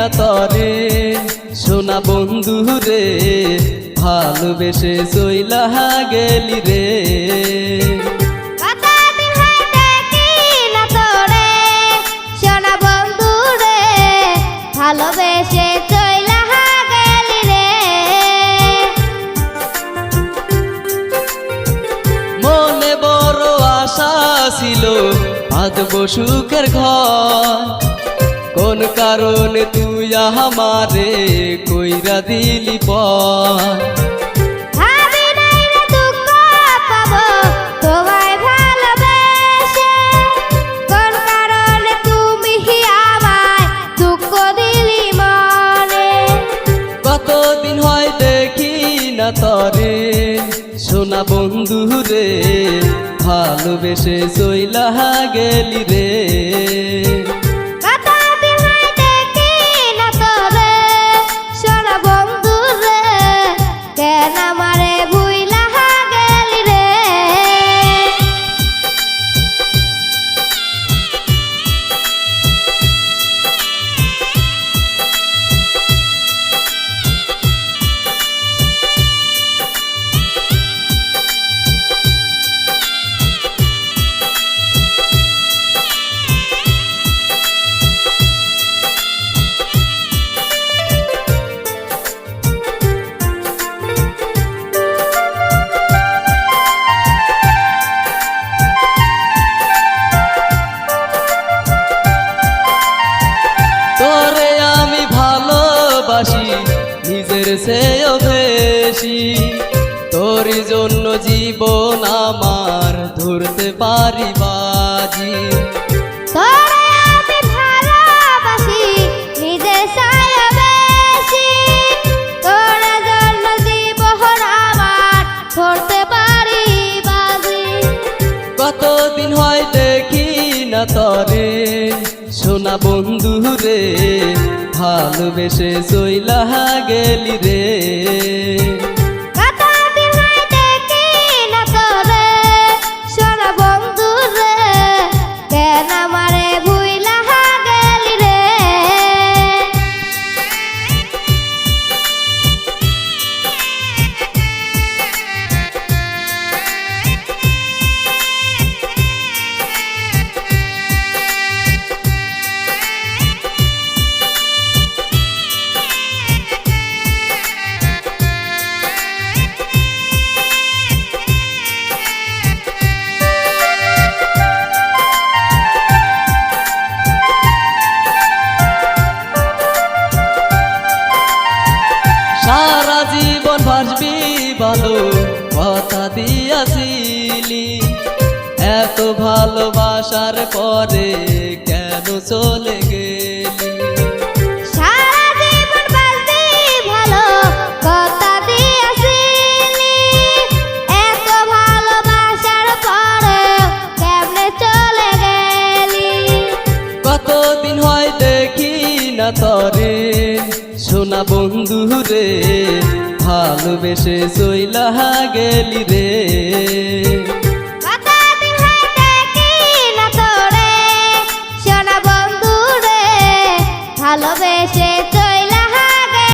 না তরে সোনা বন্ধু রে ভালোবেসে চইলা গেলি রে ভালোবেসে চইলা গেলি রে মনে বড় আশা ছিল বাঁধবো সুখের ঘর কোন কারণে তুই আমারে কইরা দিলি পর তরে সোনা বন্ধু রে ভালোবেসে চইলা গেলি রে সোনা বন্ধু রে কেন আমারে ভুইলা গেলি রে নিজের চেয়েও বেশি তোর জন্য জীবন আমার ধরতে পারি বাজি আমি ভালোবাসি নিজের চেয়েও বেশি তোর জন্য জীবন আমার ধরতে পারি বাজি কতদিন হয় দেখি না তরে সোনা বন্ধু রে ভালোবেসে চইলা গেলি রে সোনা বন্ধু রে কেন আমারে ভুইলা গেলি রে সারা জীবন ভাসবি ভালো কথা দিয়াছিলি এত ভালোবাসার পরে কেন চলে গেলি সারা জীবন বাঁচবি ভালো কথা দিয়াছিলি এত ভালোবাসার পরে কেমনে চলে গেলি কতদিন হয় দেখি না তরে সোনা বন্ধু রে ভালোবেসে চইলা গেলি রে